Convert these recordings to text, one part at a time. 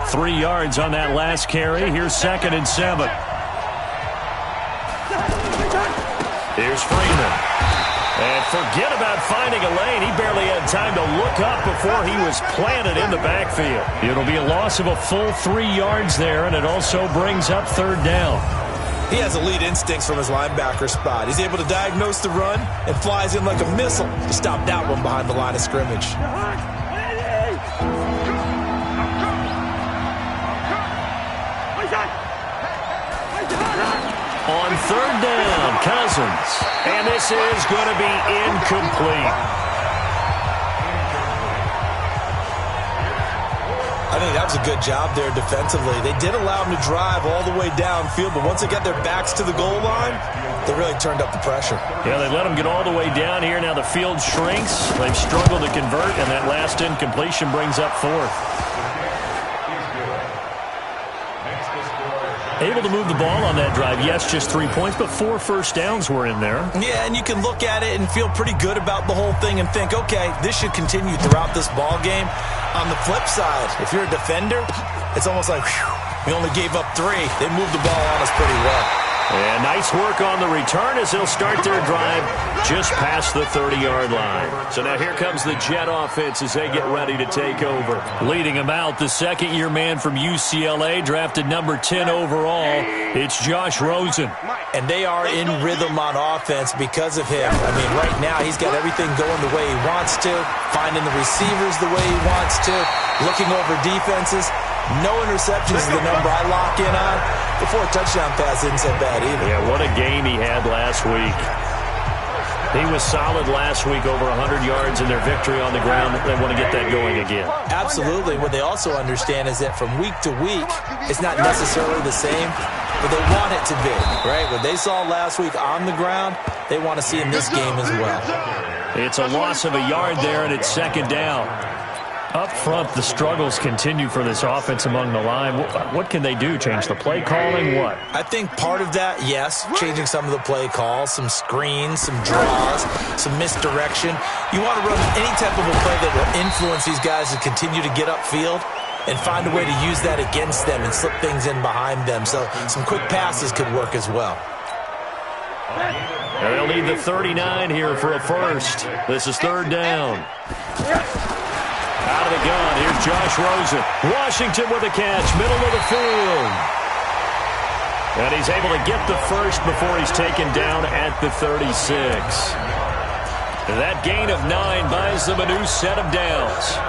3 yards on that last carry. Here's 2nd and 7. Here's Freeman. And forget about finding a lane. He barely had time to look up before he was planted in the backfield. It'll be a loss of a full 3 yards there, and it also brings up 3rd down. He has elite instincts from his linebacker spot. He's able to diagnose the run and flies in like a missile to stop that one behind the line of scrimmage. On 3rd down, Cousins. And this is going to be incomplete. I think that was a good job there defensively. They did allow him to drive all the way downfield, but once they got their backs to the goal line, they really turned up the pressure. Yeah, they let him get all the way down here. Now the field shrinks. They've struggled to convert, and that last incompletion brings up 4th. Able to move the ball on that drive. Yes, just 3 points, but 4 first downs were in there. Yeah, and you can look at it and feel pretty good about the whole thing and think, okay, this should continue throughout this ball game. On the flip side, if you're a defender, it's almost like, whew, we only gave up 3. They moved the ball on us pretty well. And nice work on the return as they'll start their drive just past the 30-yard line. So now here comes the Jet offense as they get ready to take over. Leading them out, the second-year man from UCLA, drafted number 10 overall. It's Josh Rosen. And they are in rhythm on offense because of him. I mean, right now he's got everything going the way he wants to, finding the receivers the way he wants to, looking over defenses. No interceptions is the number I lock in on. Before a touchdown pass isn't so bad either. Yeah, what a game he had last week. He was solid last week, over 100 yards in their victory on the ground. They want to get that going again. Absolutely. What they also understand is that from week to week, it's not necessarily the same, but they want it to be, right? What they saw last week on the ground, they want to see in this game as well. It's a loss of a yard there, and it's 2nd down. Up front, the struggles continue for this offense among the line. What can they do? Change the play calling? What? I think part of that, yes, changing some of the play calls, some screens, some draws, some misdirection. You want to run any type of a play that will influence these guys to continue to get upfield and find a way to use that against them and slip things in behind them. So some quick passes could work as well. And they'll need the 39 here for a first. This is 3rd down. Out of the gun, here's Josh Rosen. Washington with a catch, middle of the field. And he's able to get the first before he's taken down at the 36. That gain of 9 buys them a new set of downs.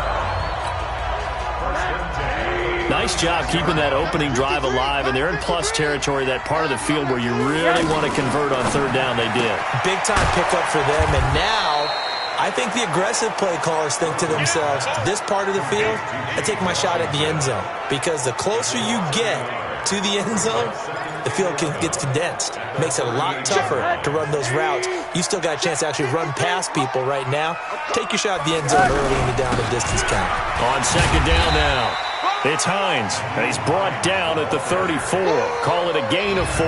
Nice job keeping that opening drive alive, and they're in plus territory, that part of the field where you really want to convert on 3rd down. They did. Big time pickup for them, and now I think the aggressive play callers think to themselves, this part of the field, I take my shot at the end zone. Because the closer you get to the end zone, the field gets condensed. Makes it a lot tougher to run those routes. You still got a chance to actually run past people right now. Take your shot at the end zone early in the down and distance count. On 2nd down now, it's Hines. And he's brought down at the 34. Call it a gain of 4.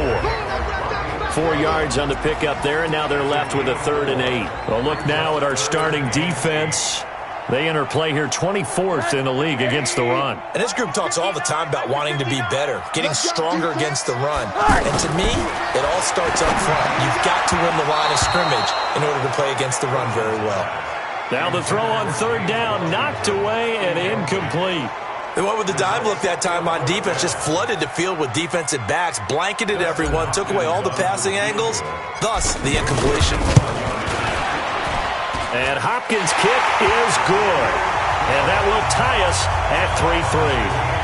4 yards on the pickup there, and now they're left with a 3rd and 8. Well, look now at our starting defense. They enter play here 24th in the league against the run. And this group talks all the time about wanting to be better, getting stronger against the run. And to me, it all starts up front. You've got to win the line of scrimmage in order to play against the run very well. Now the throw on 3rd down, knocked away and incomplete. They went with the dime look that time on defense, just flooded the field with defensive backs, blanketed everyone, took away all the passing angles, thus the incompletion. And Hopkins' kick is good. And that will tie us at 3-3.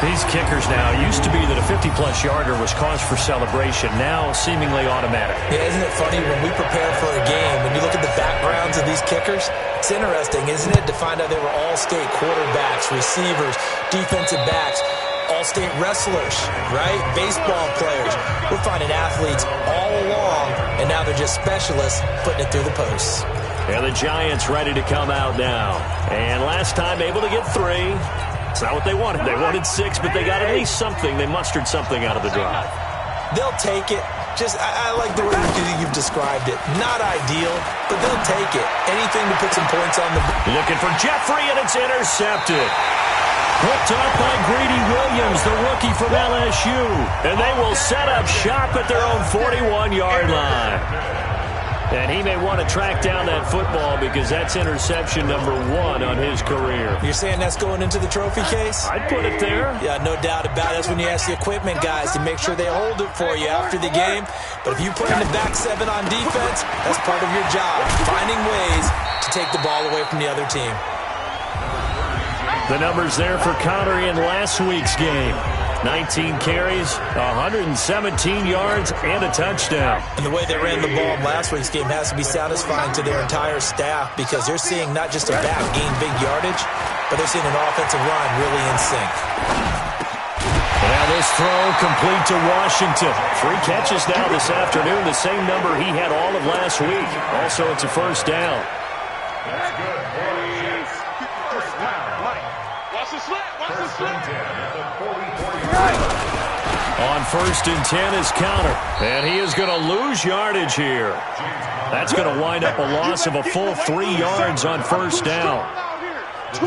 These kickers now, used to be that a 50-plus yarder was cause for celebration, now seemingly automatic. Yeah, isn't it funny when we prepare for a game, when you look at the backgrounds of these kickers, it's interesting, isn't it, to find out they were all-state quarterbacks, receivers, defensive backs, all-state wrestlers, right? Baseball players. We're finding athletes all along, and now they're just specialists putting it through the posts. And the Giants ready to come out now. And last time able to get 3. It's not what they wanted. They wanted 6, but they got at least something. They mustered something out of the drive. They'll take it. Just, I like the way you've described it. Not ideal, but they'll take it. Anything to put some points on the board. Looking for Jeffrey, and it's intercepted. Picked up by Greedy Williams, the rookie from LSU. And they will set up shop at their own 41-yard line. And he may want to track down that football because that's interception number 1 on his career. You're saying that's going into the trophy case? I'd put it there. Yeah, no doubt about it. That's when you ask the equipment guys to make sure they hold it for you after the game. But if you put in the back 7 on defense, that's part of your job, finding ways to take the ball away from the other team. The numbers there for Connor in last week's game. 19 carries, 117 yards, and a touchdown. And the way they ran the ball in last week's game has to be satisfying to their entire staff because they're seeing not just a back gain big yardage, but they're seeing an offensive line really in sync. Now this throw complete to Washington. 3 catches now this afternoon, the same number he had all of last week. Also, it's a first down. That's good. First down. Watch the slip. Watch the slip. On 1st and 10 is Connor. And he is going to lose yardage here. That's going to wind up a loss of a full 3 yards on first down.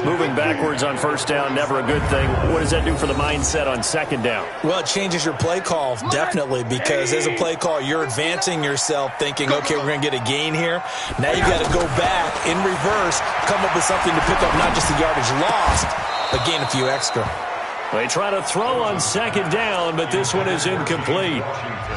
Moving backwards on first down, never a good thing. What does that do for the mindset on second down? Well, it changes your play call, definitely, because as a play call, you're advancing yourself thinking, okay, we're going to get a gain here. Now you got to go back in reverse, come up with something to pick up not just the yardage lost, but gain a few extra. They try to throw on second down, but this one is incomplete.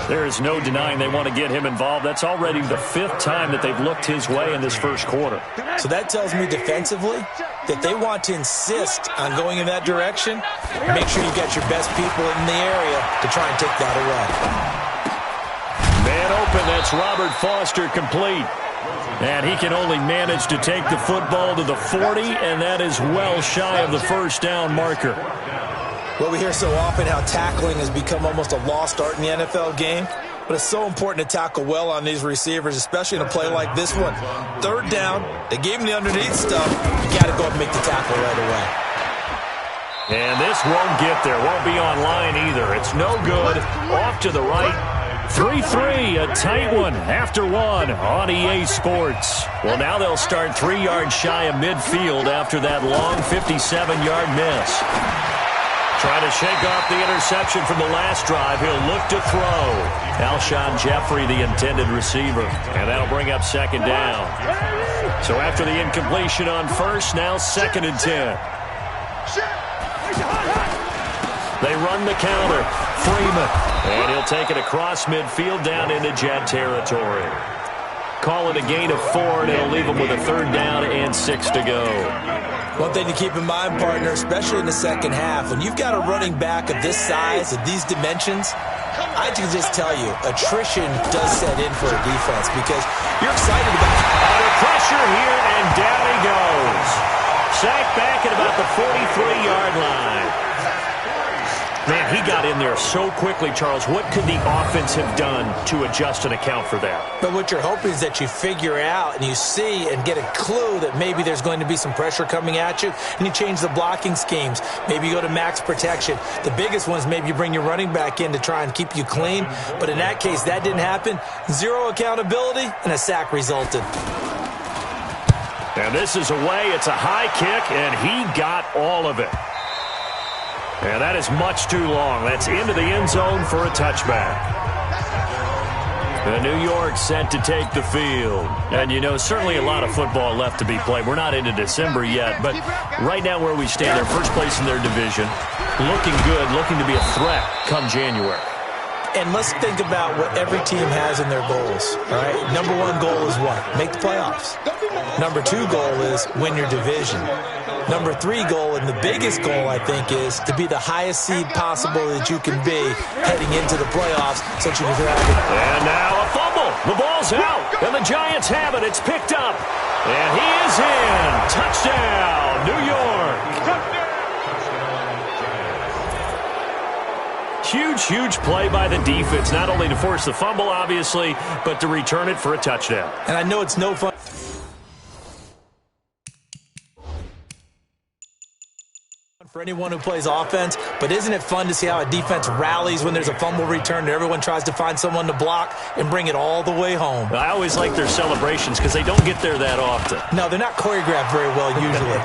There is no denying they want to get him involved. That's already the 5th time that they've looked his way in this first quarter. So that tells me defensively that they want to insist on going in that direction. Make sure you got your best people in the area to try and take that away. Man open, that's Robert Foster complete. And he can only manage to take the football to the 40, and that is well shy of the first down marker. Well, we hear so often how tackling has become almost a lost art in the NFL game. But it's so important to tackle well on these receivers, especially in a play like this one. 3rd down, they gave him the underneath stuff. You got to go up and make the tackle right away. And this won't get there. Won't be online either. It's no good. Off to the right. 3-3, a tight one after 1 on EA Sports. Well, now they'll start 3 yards shy of midfield after that long 57-yard miss. Trying to shake off the interception from the last drive. He'll look to throw. Alshon Jeffrey, the intended receiver. And that'll bring up second down. So after the incompletion on first, now 2nd and 10. They run the counter. Freeman. And he'll take it across midfield down into Jet territory. Call it a gain of 4, and it'll leave them with a 3rd down and 6 to go. One thing to keep in mind, partner, especially in the second half, when you've got a running back of this size, of these dimensions, I can just tell you, attrition does set in for a defense because you're excited about it. Under pressure here, and down he goes. Sacked back at about the 43-yard line. Man, he got in there so quickly, Charles. What could the offense have done to adjust and account for that? But what you're hoping is that you figure out and you see and get a clue that maybe there's going to be some pressure coming at you, and you change the blocking schemes. Maybe you go to max protection. The biggest one is maybe you bring your running back in to try and keep you clean. But in that case, that didn't happen. 0 accountability, and a sack resulted. And this is away. It's a high kick, and he got all of it. And that is much too long. That's into the end zone for a touchback. And New York set to take the field. And, you know, certainly a lot of football left to be played. We're not into December yet, but right now where we stand, they're first place in their division. Looking good, looking to be a threat come January. And let's think about what every team has in their goals, all right? Number 1 goal is what? Make the playoffs. Number 2 goal is win your division. Number 3 goal, and the biggest goal, I think, is to be the highest seed possible that you can be heading into the playoffs since you can grab it. And now a fumble. The ball's out, and the Giants have it. It's picked up, and he is in. Touchdown, New York. Huge, huge play by the defense, not only to force the fumble, obviously, but to return it for a touchdown. And I know it's no fun for anyone who plays offense, but isn't it fun to see how a defense rallies when there's a fumble return and everyone tries to find someone to block and bring it all the way home? I always like their celebrations because they don't get there that often. No, they're not choreographed very well usually.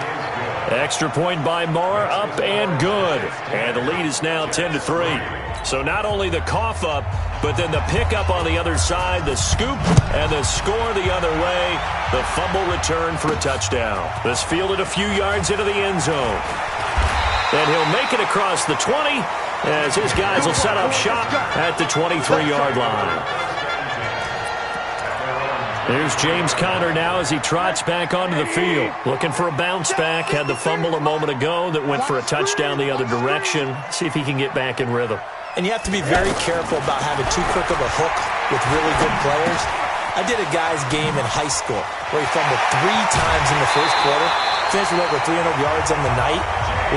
Extra point by Marr, up and good. And the lead is now 10-3. So not only the cough up, but then the pickup on the other side, the scoop, and the score the other way. The fumble return for a touchdown. This fielded a few yards into the end zone. And he'll make it across the 20 as his guys will set up shop at the 23-yard line. There's James Conner now as he trots back onto the field. Looking for a bounce back. Had the fumble a moment ago that went for a touchdown the other direction. See if he can get back in rhythm. And you have to be very careful about having too quick of a hook with really good players. I did a guy's game in high school where he fumbled 3 times in the first quarter, finished with over 300 yards on the night,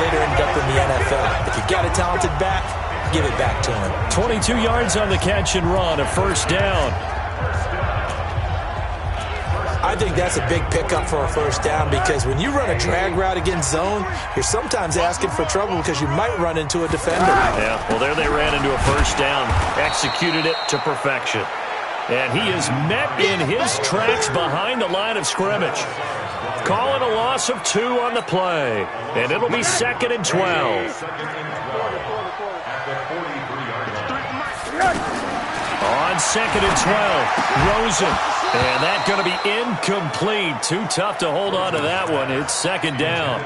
later ended up in the NFL. If you've got a talented back, give it back to him. 22 yards on the catch and run, a first down. I think that's a big pickup for a first down because when you run a drag route against zone, you're sometimes asking for trouble because you might run into a defender. Yeah, well, there they ran into a first down, executed it to perfection. And he is met in his tracks behind the line of scrimmage. Calling a loss of 2 on the play, and it'll be 2nd and 12. On 2nd and 12, Rosen. And that's going to be incomplete. Too tough to hold on to that one. It's 2nd down.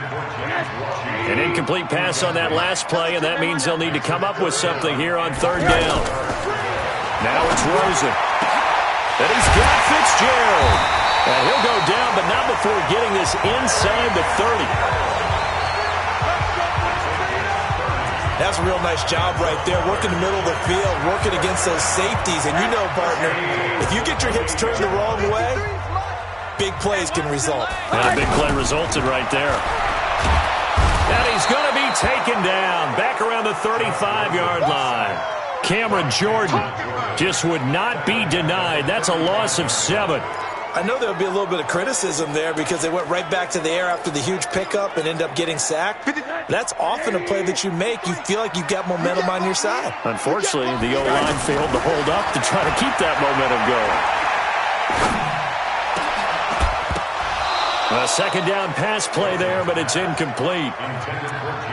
An incomplete pass on that last play, and that means they'll need to come up with something here on 3rd down. Now it's Rosen. And he's got Fitzgerald. And he'll go down, but not before getting this inside the 30. That's a real nice job right there, working the middle of the field, working against those safeties. And you know, partner, if you get your hips turned the wrong way, big plays can result. And a big play resulted right there. And he's going to be taken down back around the 35-yard line. Cameron Jordan just would not be denied. That's a loss of 7. I know there'll be a little bit of criticism there because they went right back to the air after the huge pickup and end up getting sacked. That's often a play that you make. You feel like you've got momentum on your side. Unfortunately, the O-line failed to hold up to try to keep that momentum going. A 2nd down pass play there, but it's incomplete.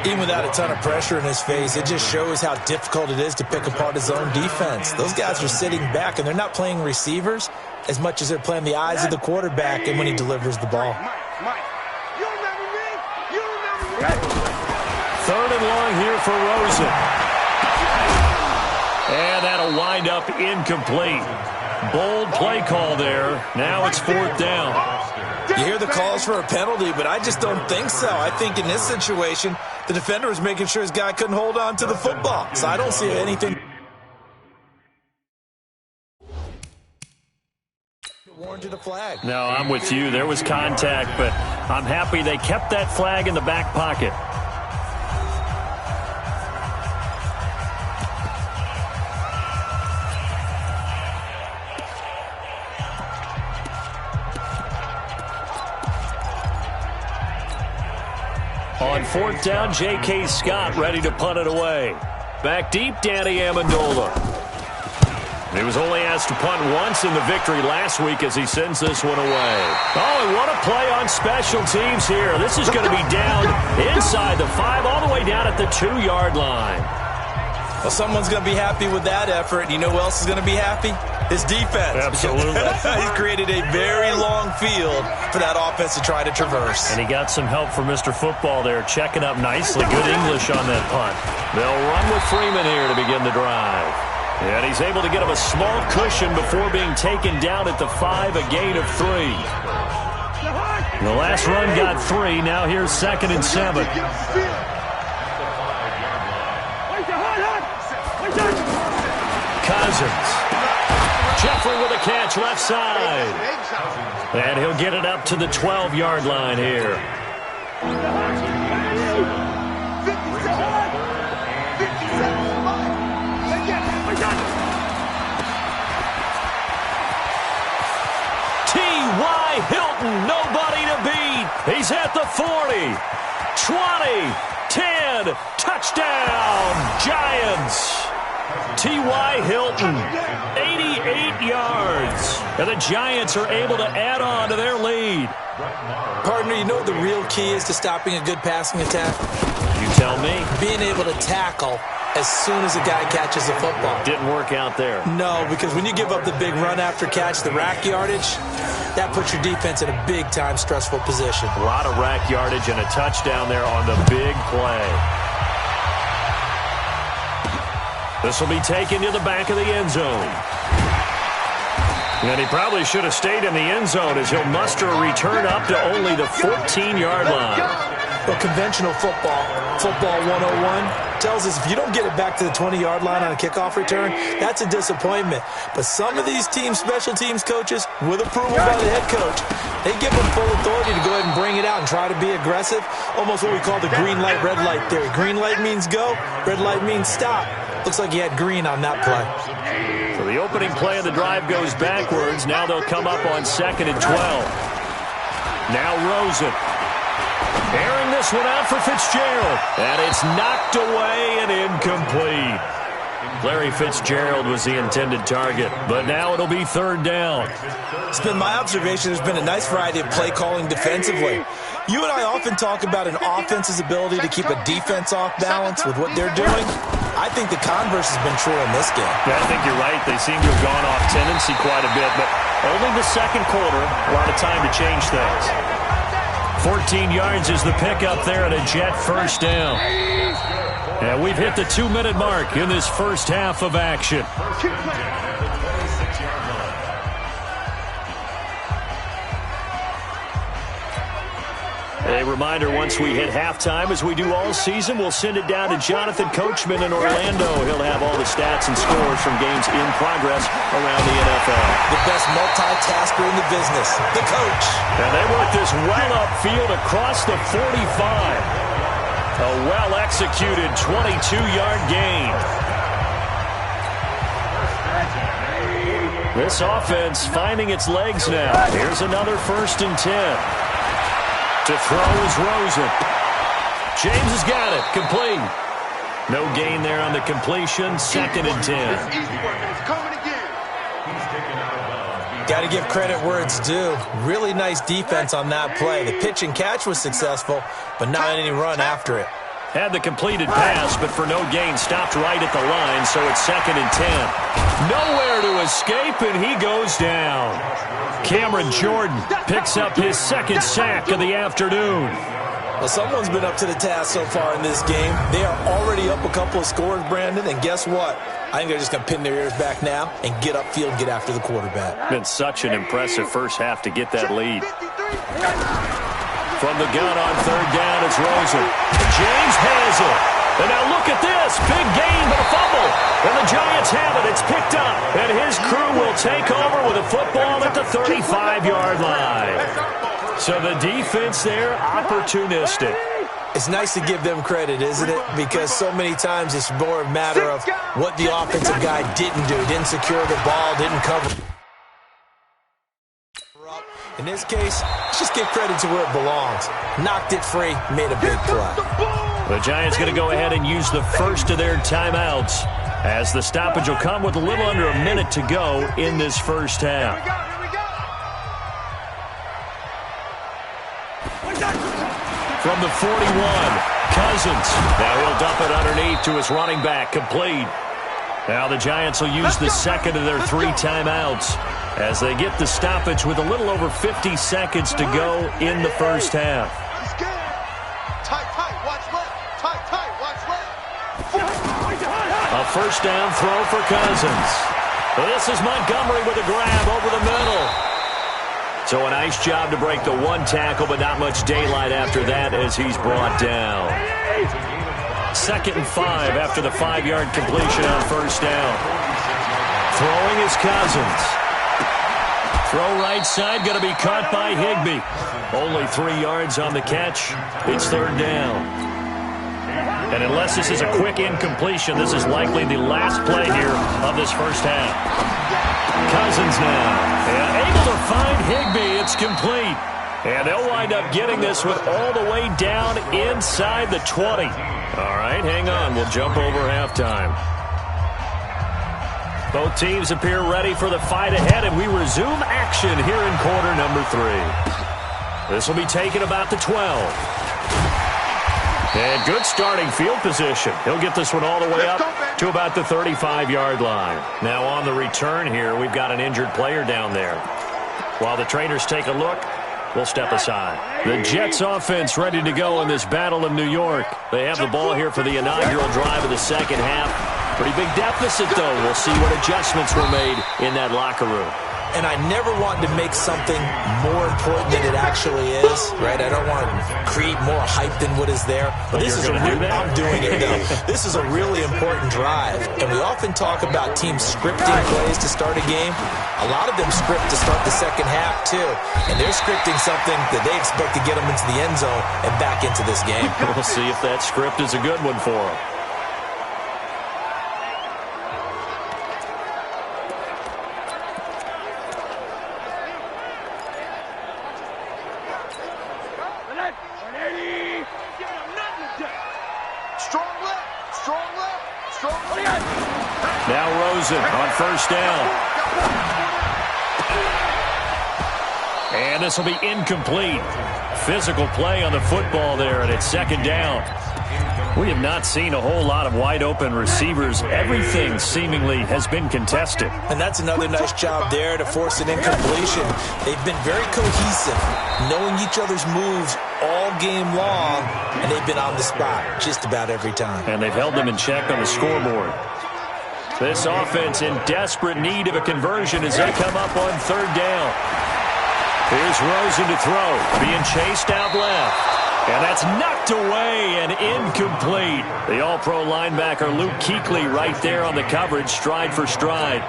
Even without a ton of pressure in his face, it just shows how difficult it is to pick apart his own defense. Those guys are sitting back, and they're not playing receivers as much as they're playing the eyes of the quarterback and when he delivers the ball. 3rd and long here for Rosen. And that'll wind up incomplete. Bold play call there. Now it's 4th down. You hear the calls for a penalty, but I just don't think so. I think in this situation, the defender was making sure his guy couldn't hold on to the football. So I don't see anything. Warranted a flag. No, I'm with you. There was contact, but I'm happy they kept that flag in the back pocket. On 4th down, J.K. Scott ready to punt it away. Back deep, Danny Amendola. He was only asked to punt once in the victory last week as he sends this one away. Oh, and what a play on special teams here. This is going to be down inside the 5, all the way down at the 2-yard line. Well, someone's going to be happy with that effort. And you know who else is going to be happy? His defense. Absolutely. He's created a very long field for that offense to try to traverse. And he got some help from Mr. Football there, checking up nicely. Good English on that punt. They'll run with Freeman here to begin the drive. And he's able to get him a small cushion before being taken down at the 5, a gain of 3. The last run got 3. Now here's 2nd and 7. Cousins. Jeffrey with a catch left side. And he'll get it up to the 12-yard line here. T.Y. Hilton, nobody to beat. He's at the 40, 20, 10, touchdown, Giants. T.Y. Hilton, 88 yards. And the Giants are able to add on to their lead. Partner, you know what the real key is to stopping a good passing attack? You tell me. Being able to tackle as soon as a guy catches a football. Didn't work out there. No, because when you give up the big run after catch, the rack yardage, that puts your defense in a big-time stressful position. A lot of rack yardage and a touchdown there on the big play. This will be taken to the back of the end zone. And he probably should have stayed in the end zone as he'll muster a return up to only the 14-yard line. Well, conventional football 101, tells us if you don't get it back to the 20-yard line on a kickoff return, that's a disappointment. But some of these special teams coaches, with approval by the head coach, they give them full authority to go ahead and bring it out and try to be aggressive. Almost what we call the green light, red light theory. Green light means go, red light means stop. Looks like he had green on that play. So the opening play of the drive goes backwards. Now they'll come up on 2nd and 12. Now Rosen. Airing this one out for Fitzgerald. And it's knocked away and incomplete. Larry Fitzgerald was the intended target, but now it'll be 3rd down. It's been my observation there's been a nice variety of play calling defensively. You and I often talk about an offense's ability to keep a defense off balance with what they're doing. I think the converse has been true in this game. Yeah, I think you're right. They seem to have gone off tendency quite a bit, but only the second quarter, a lot of time to change things. 14 yards is the pickup there and a Jet first down. And we've hit the 2-minute mark in this first half of action. A reminder, once we hit halftime, as we do all season, we'll send it down to Jonathan Coachman in Orlando. He'll have all the stats and scores from games in progress around the NFL. The best multitasker in the business, the coach. And they work this well upfield across the 45. A well-executed 22-yard gain. This offense finding its legs now. Here's another 1st and 10. To throw is Rosen. James has got it. Complete. No gain there on the completion. 2nd and 10. Got to give credit where it's due. Really nice defense on that play. The pitch and catch was successful, but not any run after it. Had the completed pass, but for no gain, stopped right at the line, so it's 2nd and 10. Nowhere to escape, and he goes down. Cameron Jordan picks up his 2nd sack of the afternoon. Well, someone's been up to the task so far in this game. They are already up a couple of scores, Brandon, and guess what? I think they're just going to pin their ears back now and get upfield and get after the quarterback. Been such an impressive first half to get that lead. From the gun on 3rd down, it's Rosen. James has it. And now look at this. Big gain, but a fumble. And the Giants have it. It's picked up. And his crew will take over with a football at the 35-yard line. So the defense there, opportunistic. It's nice to give them credit, isn't it? Because so many times it's more a matter of what the offensive guy didn't do. Didn't secure the ball, didn't cover. In this case, let's just give credit to where it belongs. Knocked it free, made a big play. The Giants going to go ahead and use the first of their timeouts, as the stoppage will come with a little under a minute to go in this first half. From the 41, Cousins. Now he'll dump it underneath to his running back, complete. Now the Giants will use the 2nd of their 3 timeouts as they get the stoppage with a little over 50 seconds to go in the first half. A first down throw for Cousins. This is Montgomery with a grab over the middle. So a nice job to break the 1 tackle, but not much daylight after that as he's brought down. 2nd and 5 after the 5-yard completion on first down. Throwing is Cousins. Throw right side, going to be caught by Higbee. Only 3 yards on the catch. It's 3rd down. And unless this is a quick incompletion, this is likely the last play here of this first half. Cousins now. And able to find Higbee. It's complete. And they'll wind up getting this one all the way down inside the 20. All right, hang on. We'll jump over halftime. Both teams appear ready for the fight ahead, and we resume action here in quarter number 3. This will be taken about the 12. And good starting field position. He'll get this one all the way up to about the 35-yard line. Now on the return here, we've got an injured player down there. While the trainers take a look, we'll step aside. The Jets offense ready to go in this battle of New York. They have the ball here for the inaugural drive of the second half. Pretty big deficit, though. We'll see what adjustments were made in that locker room. And I never want to make something more important than it actually is, right? I don't want to create more hype than what is there. But this is I'm doing it, though. This is a really important drive. And we often talk about teams scripting plays to start a game. A lot of them script to start the second half, too. And they're scripting something that they expect to get them into the end zone and back into this game. We'll see if that script is a good one for them. Now Rosen on first down. And this will be incomplete. Physical play on the football there, and it's second down. We have not seen a whole lot of wide-open receivers. Everything seemingly has been contested. And that's another nice job there to force an incompletion. They've been very cohesive, knowing each other's moves all game long, and they've been on the spot just about every time. And they've held them in check on the scoreboard. This offense in desperate need of a conversion as they come up on third down. Here's Rosen to throw, being chased out left. And that's knocked away and incomplete. The all-pro linebacker Luke Kuechly right there on the coverage, stride for stride.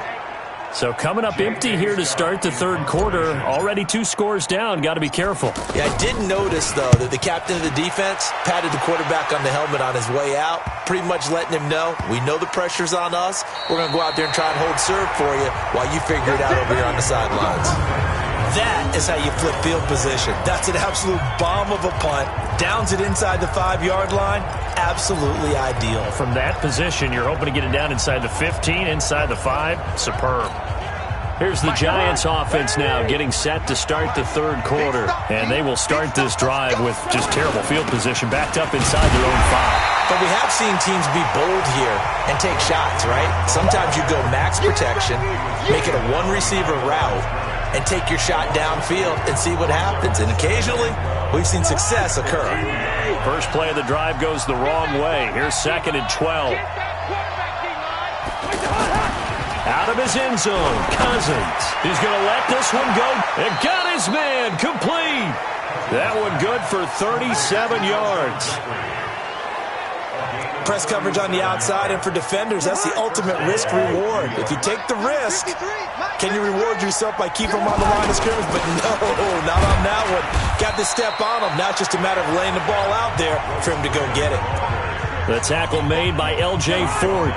So coming up empty here to start the third quarter. Already 2 scores down. Got to be careful. Yeah, I did notice, though, that the captain of the defense patted the quarterback on the helmet on his way out, pretty much letting him know, we know the pressure's on us. We're going to go out there and try and hold serve for you while you figure it out over here on the sidelines. That is how you flip field position. That's an absolute bomb of a punt. Downs it inside the 5-yard line. Absolutely ideal. From that position, you're hoping to get it down inside the 15, inside the 5. Superb. Here's the Giants offense now getting set to start the third quarter. And they will start this drive with just terrible field position backed up inside their own 5. But we have seen teams be bold here and take shots, right? Sometimes you go max protection, make it a one-receiver route, and take your shot downfield and see what happens. And occasionally, we've seen success occur. First play of the drive goes the wrong way. Here's 2nd and 12. Out of his end zone, Cousins. He's going to let this one go. And got his man complete. That one good for 37 yards. Press coverage on the outside, and for defenders, that's the ultimate risk-reward. If you take the risk, can you reward yourself by keeping them on the line of scrimmage? But no, not on that one. Got to step on them. Now it's just a matter of laying the ball out there for him to go get it. The tackle made by L.J. Ford.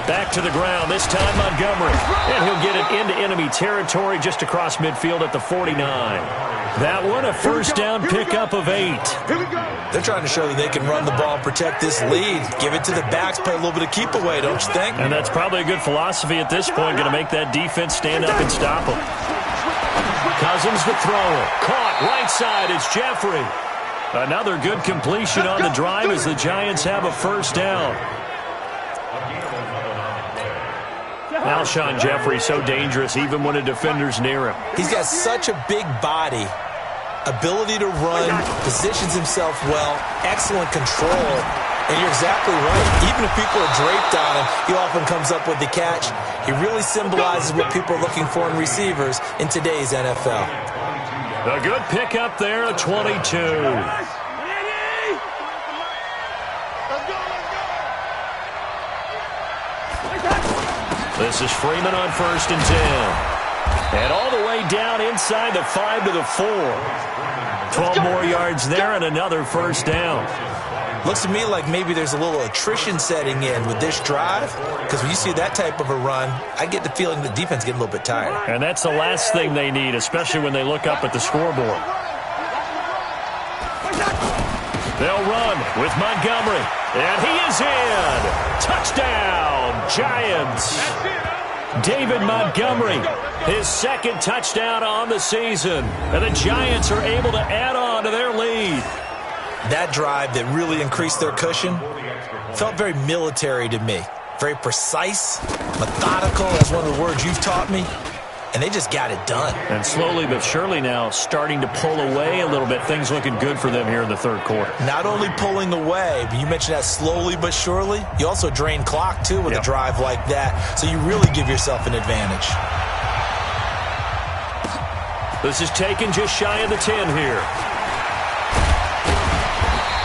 Back to the ground, this time Montgomery. And he'll get it into enemy territory just across midfield at the 49. That one, a first down pickup of 8. They're trying to show that they can run the ball and protect this lead. Give it to the backs, play a little bit of keep away, don't you think? And that's probably a good philosophy at this point, going to make that defense stand up and stop them. Cousins the thrower. Caught right side, it's Jeffrey. Another good completion on the drive as the Giants have a first down. Alshon Jeffrey, so dangerous even when a defender's near him. He's got such a big body, ability to run, positions himself well, excellent control. And you're exactly right. Even if people are draped on him, he often comes up with the catch. He really symbolizes what people are looking for in receivers in today's NFL. A good pickup there, a 22. This is Freeman on 1st and 10. And all the way down inside the 5 to the 4. 12 more yards there and another first down. Looks to me like maybe there's a little attrition setting in with this drive, because when you see that type of a run, I get the feeling the defense getting a little bit tired. And that's the last thing they need, especially when they look up at the scoreboard. They'll run with Montgomery. And he is in. Touchdown, Giants. David Montgomery, his second touchdown on the season. And the Giants are able to add on to their lead. That drive that really increased their cushion felt very military to me. Very precise, methodical. That's one of the words you've taught me. And they just got it done. And slowly but surely now starting to pull away a little bit. Things looking good for them here in the third quarter. Not only pulling away, but you mentioned that slowly but surely. You also drain clock, too, with a drive like that. So you really give yourself an advantage. This is taken just shy of the 10 here.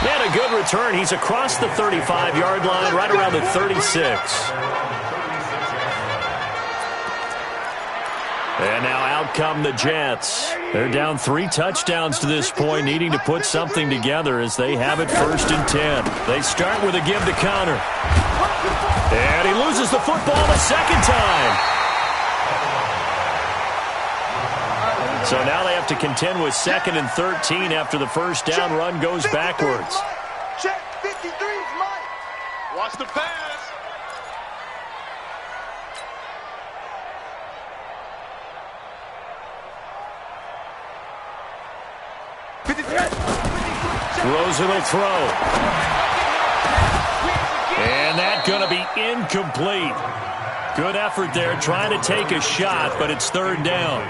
And a good return. He's across the 35-yard line, right around the 36. And now out come the Jets. They're down 3 touchdowns to this point, needing to put something together as they have it 1st and 10. They start with a give to counter. And he loses the football a second time. So now they have to contend with 2nd and 13 after the first down run goes backwards. Check 53's Mike. Watch the pass. Rosen will throw. And that's going to be incomplete. Good effort there trying to take a shot, but it's 3rd down.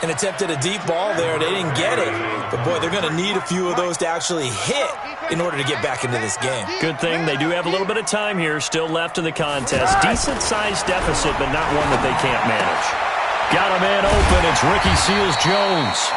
And attempted a deep ball there. They didn't get it. But, boy, they're going to need a few of those to actually hit in order to get back into this game. Good thing they do have a little bit of time here still left in the contest. Decent-sized deficit, but not one that they can't manage. Got a man open. It's Ricky Seals-Jones.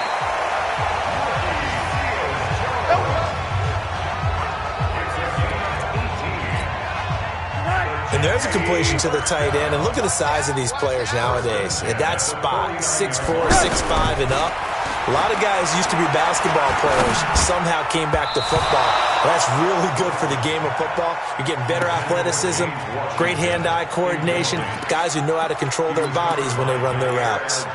And there's a completion to the tight end. And look at the size of these players nowadays. At that spot, 6'4", 6'5", and up. A lot of guys used to be basketball players, somehow came back to football. That's really good for the game of football. You're getting better athleticism, great hand-eye coordination, guys who know how to control their bodies when they run their routes.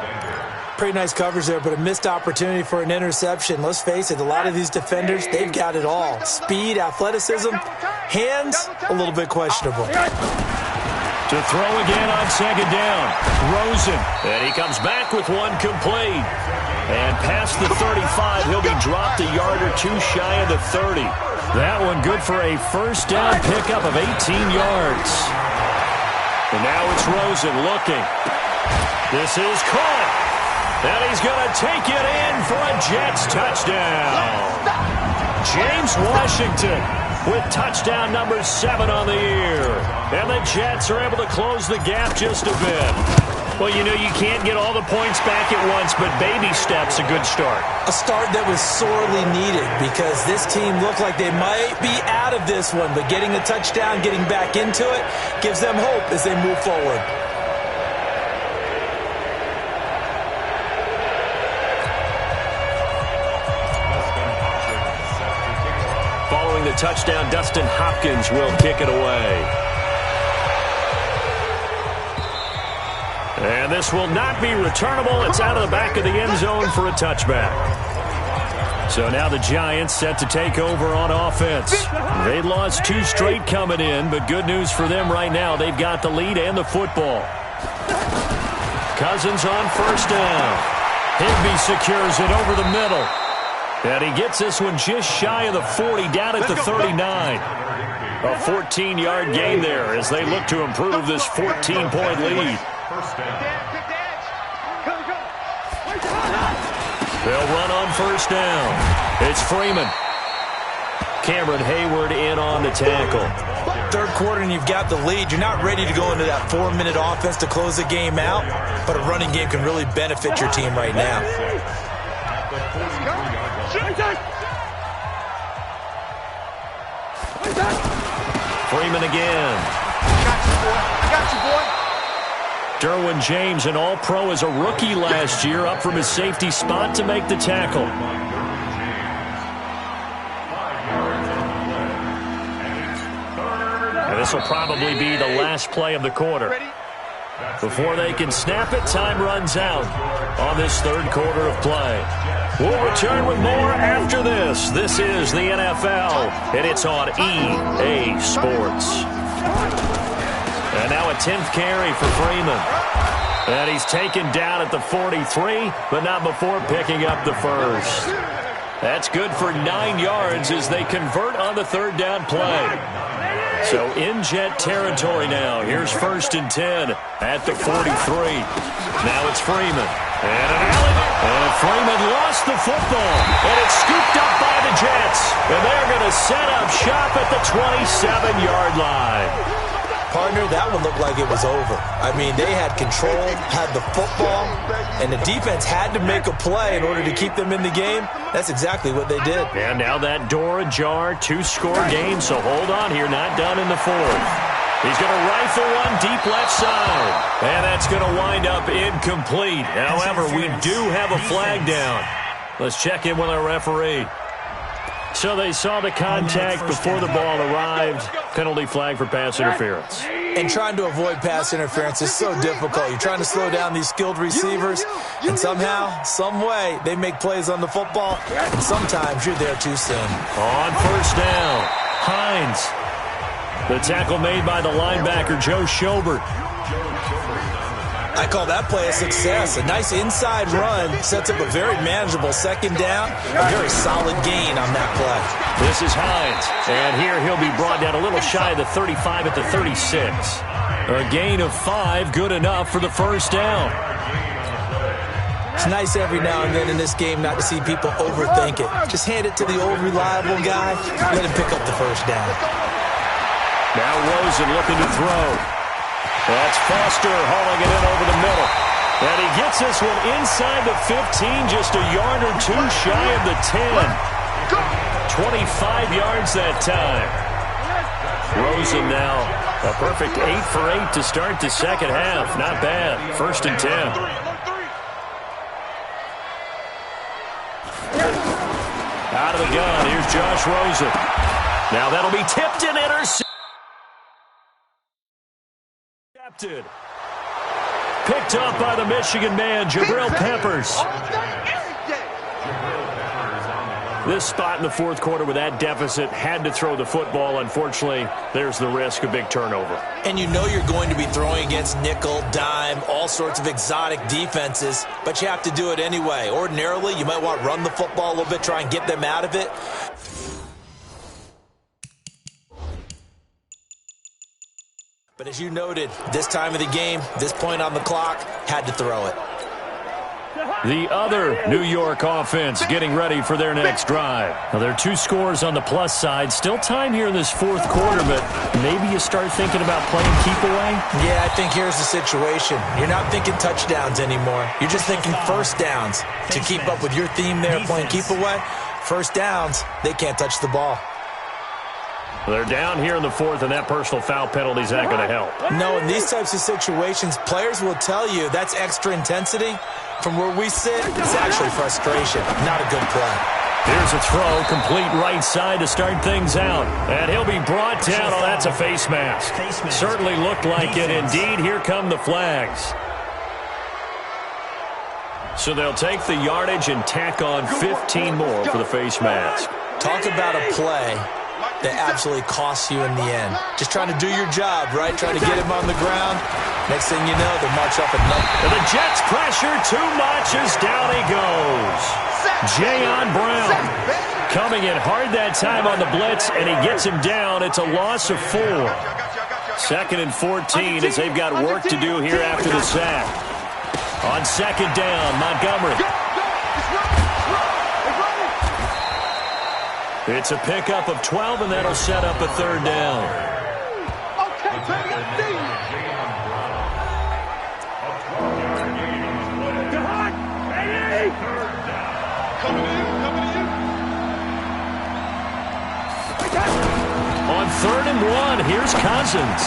Pretty nice coverage there, but a missed opportunity for an interception. Let's face it, a lot of these defenders, they've got it all. Speed, athleticism, hands, a little bit questionable. To throw again on 2nd down. Rosen. And he comes back with one complete. And past the 35, he'll be dropped a yard or two shy of the 30. That one good for a 1st down pickup of 18 yards. And now it's Rosen looking. This is caught. And he's going to take it in for a Jets touchdown. James Washington with touchdown number 7 on the year. And the Jets are able to close the gap just a bit. Well, you know, you can't get all the points back at once, but baby steps, a good start. A start that was sorely needed because this team looked like they might be out of this one, but getting a touchdown, getting back into it, gives them hope as they move forward. Following the touchdown, Dustin Hopkins will kick it away. And this will not be returnable. It's out of the back of the end zone for a touchback. So now the Giants set to take over on offense. They lost 2 straight coming in, but good news for them right now. They've got the lead and the football. Cousins on 1st down. Higbee secures it over the middle. And he gets this one just shy of the 40, down at the 39. A 14-yard gain there as they look to improve this 14-point lead. They'll run on 1st down. It's Freeman. Cameron Hayward in on the tackle. 3rd quarter and you've got the lead. You're not ready to go into that 4-minute offense to close the game out, but a running game can really benefit your team right now. Freeman again. I got you, boy. Derwin James, an all-pro as a rookie last year, up from his safety spot to make the tackle. And this will probably be the last play of the quarter. Before they can snap it, time runs out on this 3rd quarter of play. We'll return with more after this. This is the NFL, and it's on EA Sports. And now a 10th carry for Freeman. And he's taken down at the 43, but not before picking up the first. That's good for 9 yards as they convert on the third down play. So in Jet territory now. Here's 1st and 10 at the 43. Now it's Freeman. And an alley. And Freeman lost the football. And it's scooped up by the Jets. And they're going to set up shop at the 27-yard line. Partner, that one looked like it was over. I mean, they had control, had the football, and the defense had to make a play in order to keep them in the game. That's exactly what they did. And now that door ajar, 2-score game, so hold on here, not done in the 4th. He's going to rifle one deep left side, and that's going to wind up incomplete. However, we do have a flag down. Let's check in with our referee. So they saw the contact before the ball arrived. Penalty flag for pass interference. And trying to avoid pass interference is so difficult. You're trying to slow down these skilled receivers, and somehow, some way, they make plays on the football, and sometimes you're there too soon. On 1st down, Hines. The tackle made by the linebacker, Joe Schobert. I call that play a success. A nice inside run sets up a very manageable 2nd down. A very solid gain on that play. This is Hines. And here he'll be brought down a little shy of the 35 at the 36. A gain of 5, good enough for the 1st down. It's nice every now and then in this game not to see people overthink it. Just hand it to the old reliable guy. Let him pick up the 1st down. Now Rosen looking to throw. That's Foster hauling it in over the middle. And he gets this one inside the 15, just a yard or 2 shy of the 10. 25 yards that time. Rosen now a perfect 8 for 8 to start the second half. Not bad. 1st and 10. Out of the gun, here's Josh Rosen. Now that'll be tipped and intercepted. Picked up by the Michigan man, Jabril Peppers. This spot in the 4th quarter with that deficit, had to throw the football. Unfortunately, there's the risk of big turnover. And you know you're going to be throwing against nickel, dime, all sorts of exotic defenses, but you have to do it anyway. Ordinarily, you might want to run the football a little bit, try and get them out of it. But as you noted, this time of the game, this point on the clock, had to throw it. The other New York offense getting ready for their next drive. Now, there are 2 scores on the plus side. Still time here in this 4th quarter, but maybe you start thinking about playing keep away? Yeah, I think here's the situation. You're not thinking touchdowns anymore. You're just thinking 1st downs. To keep up with your theme there, playing keep away, 1st downs, they can't touch the ball. They're down here in the 4th, and that personal foul penalty is not going to help. No, in these types of situations, players will tell you that's extra intensity. From where we sit, it's actually frustration, not a good play. Here's a throw, complete right side to start things out. And he'll be brought down. Oh, that's a face mask. Certainly looked like it. Indeed, here come the flags. So they'll take the yardage and tack on 15 more for the face mask. Talk about a play that absolutely costs you in the end. Just trying to do your job, right? Trying to get him on the ground. Next thing you know, they march up another. And the Jets pressure too much as down he goes. Jayon Brown coming in hard that time on the blitz, and he gets him down. It's a loss of 4. 2nd and 14 as they've got work to do here after the sack. On 2nd down, Montgomery. It's a pickup of 12, and that'll set up a 3rd down. On 3rd and 1, here's Cousins.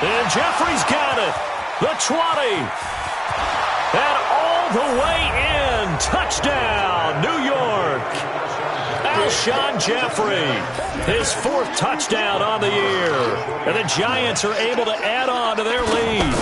And Jeffrey's got it. The 20. And all the way in. Touchdown, New York. Alshon Jeffrey, his 4th touchdown on the year. And the Giants are able to add on to their lead.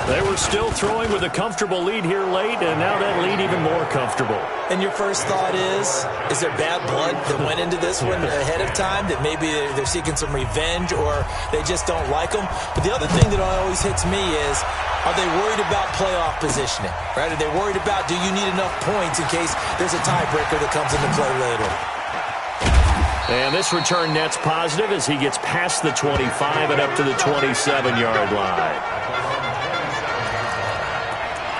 They were still throwing with a comfortable lead here late, and now that lead even more comfortable. And your first thought is there bad blood that went into this one ahead of time, that maybe they're seeking some revenge or they just don't like them? But the other thing that always hits me is, are they worried about playoff positioning? Right? Are they worried about, do you need enough points in case there's a tiebreaker that comes into play later? And this return net's positive as he gets past the 25 and up to the 27-yard line.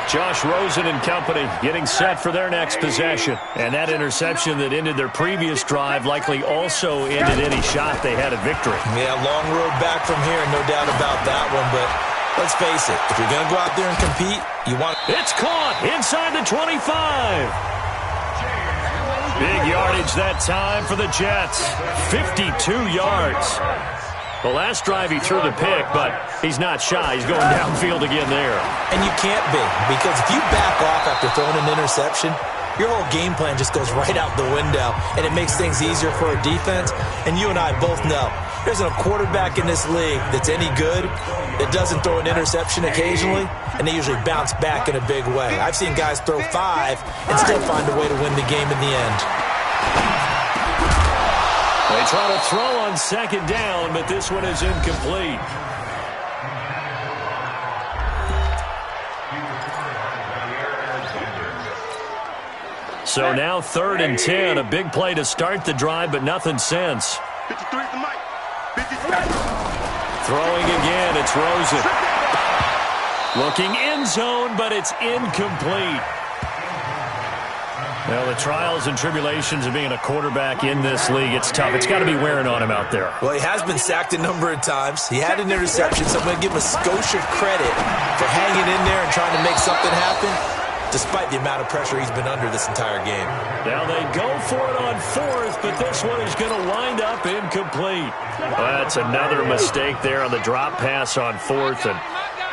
Josh Rosen and company getting set for their next possession. And that interception that ended their previous drive likely also ended any shot they had at victory. Yeah, long road back from here, no doubt about that one. But let's face it, if you're going to go out there and compete, you want... It's caught inside the 25. Big yardage that time for the Jets. 52 yards. The last drive he threw the pick, but he's not shy. He's going downfield again there. And you can't be, because if you back off after throwing an interception, your whole game plan just goes right out the window, and it makes things easier for a defense. And you and I both know there's a quarterback in this league that's any good that doesn't throw an interception occasionally, and they usually bounce back in a big way. I've seen guys throw 5 and still find a way to win the game in the end. They try to throw on second down, but this one is incomplete. So now 3rd and 10, a big play to start the drive, but nothing since. 53 to Mike. 53. Throwing again, it's Rosen. Looking end zone, but it's incomplete. Well, the trials and tribulations of being a quarterback in this league, it's tough. It's got to be wearing on him out there. Well, he has been sacked a number of times. He had an interception, so I'm going to give him a skosh of credit for hanging in there and trying to make something happen, despite the amount of pressure he's been under this entire game. Now they go for it on 4th, but this one is going to wind up incomplete. Well, that's another mistake there on the drop pass on 4th, and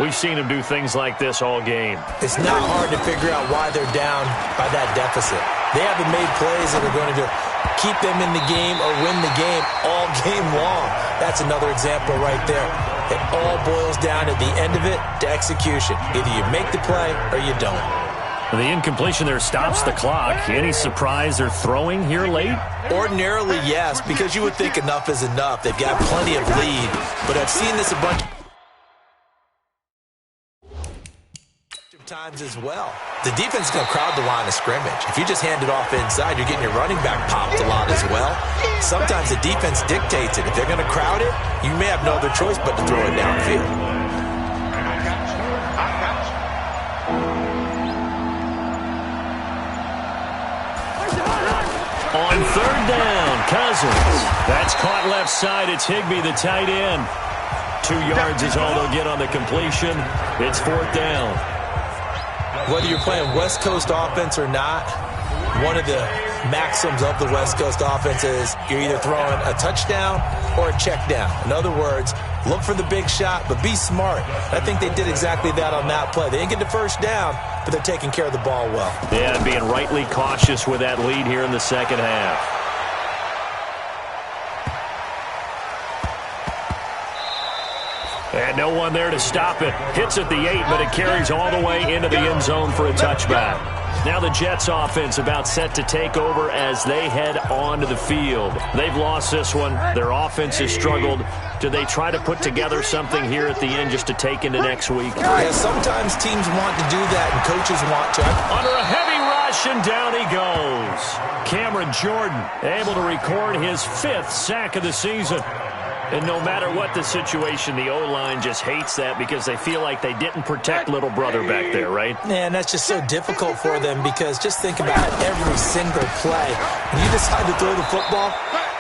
we've seen him do things like this all game. It's not hard to figure out why they're down by that deficit. They haven't made plays that are going to keep them in the game or win the game all game long. That's another example right there. It all boils down at the end of it to execution. Either you make the play or you don't. The incompletion there stops the clock. Any surprise they're throwing here late? Ordinarily, yes, because you would think enough is enough. They've got plenty of lead, but I've seen this a bunch of times as well. The defense is going to crowd the line of scrimmage. If you just hand it off inside, you're getting your running back popped a lot as well. Sometimes the defense dictates it. If they're going to crowd it, you may have no other choice but to throw it downfield. On 3rd down, Cousins. That's caught left side. It's Higbee, the tight end. 2 yards is all they'll get on the completion. It's 4th down. Whether you're playing West Coast offense or not, one of the maxims of the West Coast offense is you're either throwing a touchdown or a check down. In other words, look for the big shot, but be smart. I think they did exactly that on that play. They didn't get the first down, but they're taking care of the ball well. Yeah, being rightly cautious with that lead here in the second half. And no one there to stop it. Hits at the 8, but it carries all the way into the end zone for a touchback. Now the Jets offense about set to take over as they head onto the field. They've lost this one. Their offense has struggled. Do they try to put together something here at the end just to take into next week? Yeah, sometimes teams want to do that and coaches want to. Under a heavy rush, and down he goes. Cameron Jordan able to record his 5th sack of the season. And no matter what the situation, the O-line just hates that because they feel like they didn't protect little brother back there, right? Yeah, and that's just so difficult for them because just think about every single play. When you decide to throw the football,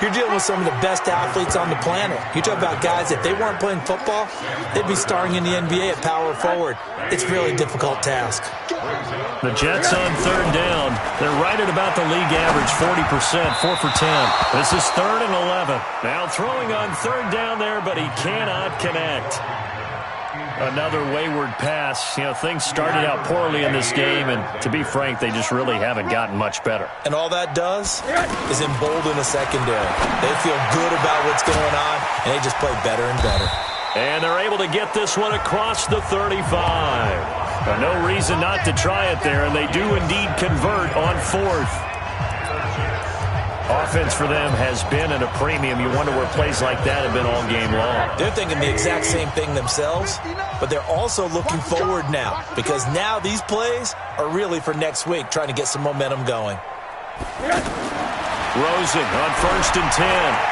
you're dealing with some of the best athletes on the planet. You talk about guys, if they weren't playing football, they'd be starring in the NBA at power forward. It's a really difficult task. The Jets on 3rd down. They're right at about the league average, 40%, 4 for 10. This is 3rd and 11. Now throwing on 3rd down there, but he cannot connect. Another wayward pass. You know, things started out poorly in this game, and to be frank, they just really haven't gotten much better. And all that does is embolden a secondary. They feel good about what's going on, and they just play better and better. And they're able to get this one across the 35. No reason not to try it there, and they do indeed convert on fourth. Offense for them has been at a premium. You wonder where plays like that have been all game long. They're thinking the exact same thing themselves, but they're also looking forward now because now these plays are really for next week, trying to get some momentum going. Rosen on 1st and 10.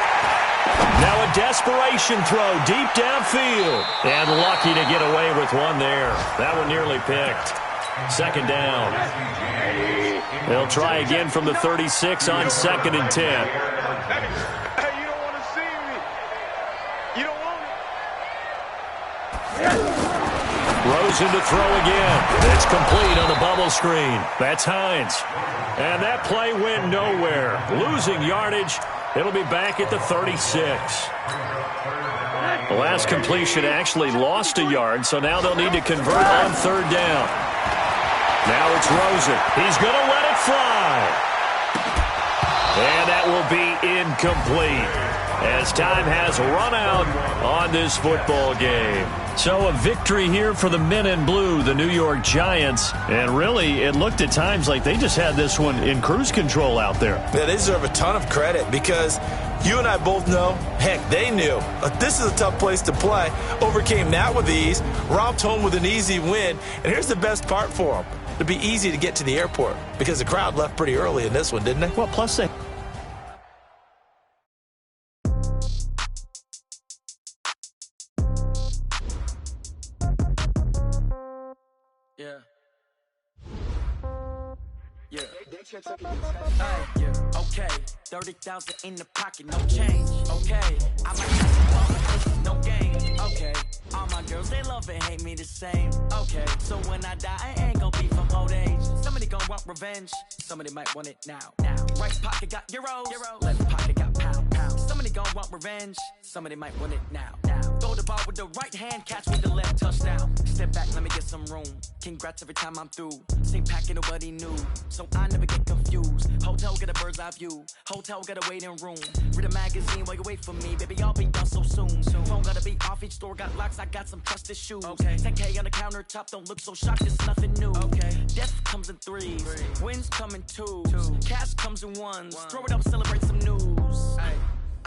Now a desperation throw deep downfield. And lucky to get away with one there. That one nearly picked. 2nd down. They'll try again from the 36 on 2nd and 10. Hey, you don't want to see me. You don't want it. Rosen to throw again. It's complete on the bubble screen. That's Hines. And that play went nowhere. Losing yardage. It'll be back at the 36. The last completion actually lost a yard, so now they'll need to convert on 3rd down. Now it's Rosen. He's going to let it fly. And that will be incomplete as time has run out on this football game. So a victory here for the men in blue, the New York Giants. And really, it looked at times like they just had this one in cruise control out there. Yeah, they deserve a ton of credit because you and I both know, heck, they knew. This is a tough place to play. Overcame that with ease, romped home with an easy win. And here's the best part for them. It'd be easy to get to the airport because the crowd left pretty early in this one, didn't they? Well, plus they... Okay, 30,000 in the pocket, no change. Okay, I might have no game. Okay, all my girls, they love and hate me the same. Okay, so when I die, I ain't gonna be from old age. Somebody gonna want revenge, somebody might want it now. Right pocket got euros, left pocket got pound. Somebody gonna want revenge, somebody might want it now. Throw the ball with the right hand, catch with the left, touchdown. Step back, let me get some room. Congrats every time I'm through. Same packet, nobody knew, so I never get confused. Hotel get a bird's eye view. Hotel get a waiting room. Read a magazine while you wait for me, baby. I'll be done so soon. Phone gotta be off. Each store got locks. I got some trusted shoes. Okay. 10K on the countertop. Don't look so shocked. It's nothing new. Okay. Death comes in threes. Wins come in twos. Cash comes in ones. Throw it up, celebrate some news. Ay.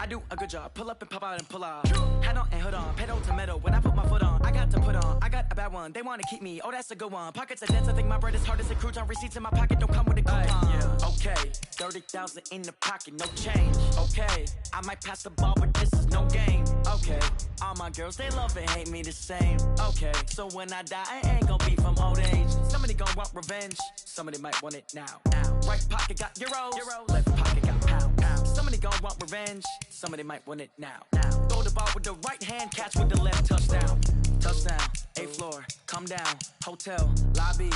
I do a good job. Pull up and pop out and pull off. Head on and hood on. Pedal to metal. When I put my foot on, I got to put on. I got a bad one. They want to keep me. Oh, that's a good one. Pockets are dense. I think my bread is hard as a crouton. Receipts in my pocket don't come with a coupon. Okay. 30,000 in the pocket. No change. Okay. I might pass the ball, but this is no game. Okay. All my girls, they love and hate me the same. Okay. So when I die, I ain't gonna be from old age. Somebody gonna want revenge. Somebody might want it now. Right pocket got euros. Left pocket got pound. Somebody gonna want revenge. Somebody might want it now. Throw the ball with the right hand, catch with the left, touchdown. Touchdown, 8th floor, come down, hotel, lobby.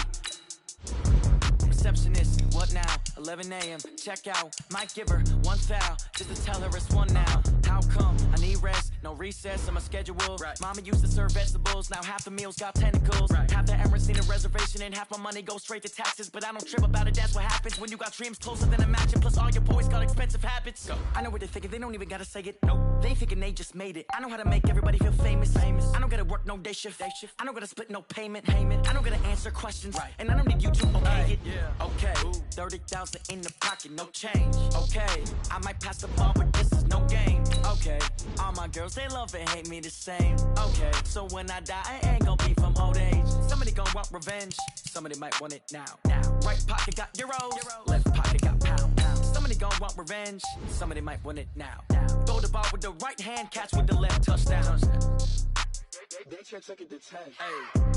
Receptionist, what now? 11 a.m., check out. Might give her one foul, just to tell her it's one now. How come? I need rest, no recess on my schedule. Right. Mama used to serve vegetables, now half the meals got tentacles. Right. Half the Emirates need a reservation and half my money goes straight to taxes. But I don't trip about it, that's what happens when you got dreams closer than a match. And plus all your boys got expensive habits. Go. I know what they're thinking, they don't even gotta say it. Nope. They ain't thinking they just made it. I know how to make everybody feel famous. I don't gotta work no day shift. I don't gotta split no payment. I don't gotta answer questions. Right. And I don't need you to okay it. Yeah. Okay. 30,000 in the pocket, no change. Okay. I might pass the ball, but this is no game. Okay. All my girls, they love and hate me the same. Okay. So when I die, I ain't gonna be from old age. Somebody gonna want revenge. Somebody might want it now. Right pocket got euros. Left pocket got pound. Somebody gonna want revenge. Somebody might want it now. Throw the ball with the right hand, catch with the left, touchdown. They took it to 10. Hey.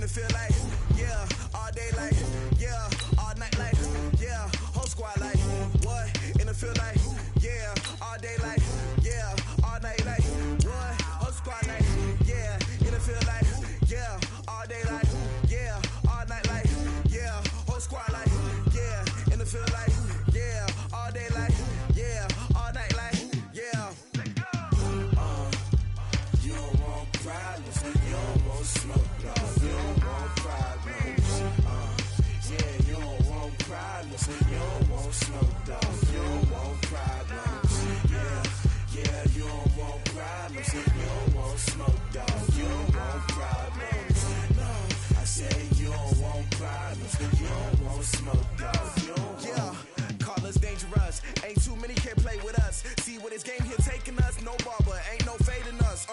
Feel like, yeah, all day like, yeah, all night like, yeah, whole squad like, what, in the field like, yeah, all day like, yeah, all night like, what, whole squad like, no barber, ain't no fading us.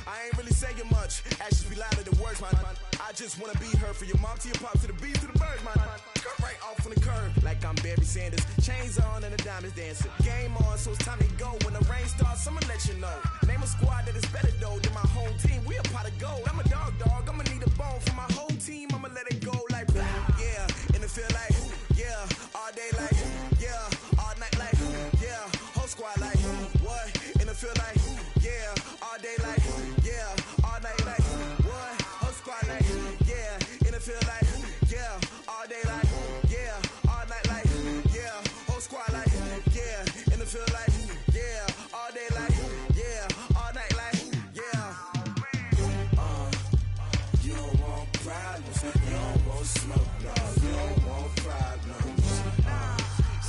I ain't really saying much. Actions be louder than words, man. I just wanna be heard from your mom to your pop to the beat to the birds, man. Skirt right off on the curb, like I'm Barry Sanders. Chains on and the diamonds dancing. Game on, so it's time to go. When the rain starts, I'ma let you know. Name a squad that is better though than my home team. We a pot of gold. I'm a dog. I'ma need a bone for my whole team. I'ma let it go like yeah. And it feel like yeah. All day like yeah. All night like yeah. Whole squad like what? And it feel like yeah. All day like yeah. All night like what? Whole squad like yeah. And it feel like yeah. All day like yeah. All night like yeah. Whole squad like yeah. And it feel like yeah. All day like yeah. All night like yeah. You don't want problems. You don't want smoke, dog. You don't want problems.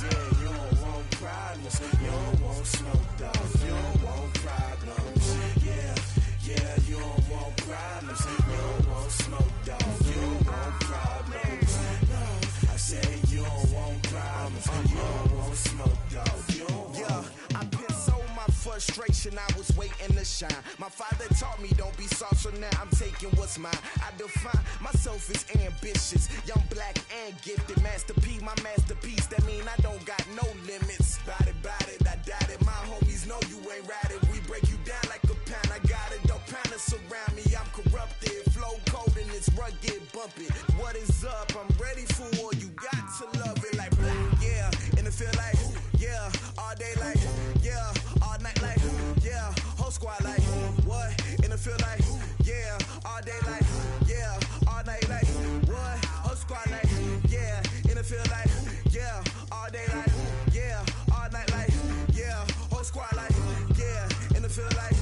Yeah, you don't want problems. You don't want smoke, dog. You don't want problems. Yeah, you don't want problems. You don't want smoke, dog. You don't want problems. No, I said you don't want problems. You don't want smoke, dog. You don't want. Yeah, I've been so my frustration. I was waiting to shine. My father taught me don't be soft, so now I'm taking what's mine. I define myself as ambitious, young, black, and gifted. Master P, my masterpiece. That mean I don't got no limits. Bout it, I doubt it. My homies know you ain't ratted. We break you down like a pound. I got it, don't pound us around me. I'm corrupted, flow cold and it's rugged, bumpy. What is up? I'm ready for war. You got to love it like yeah. And it feel like yeah. All day like yeah. All night like yeah. Whole squad like what? And it feel like yeah. All day like yeah. All night like what? Whole squad like yeah. And it feel like yeah. All day like yeah. All night like yeah. Whole squad like yeah. And it feel like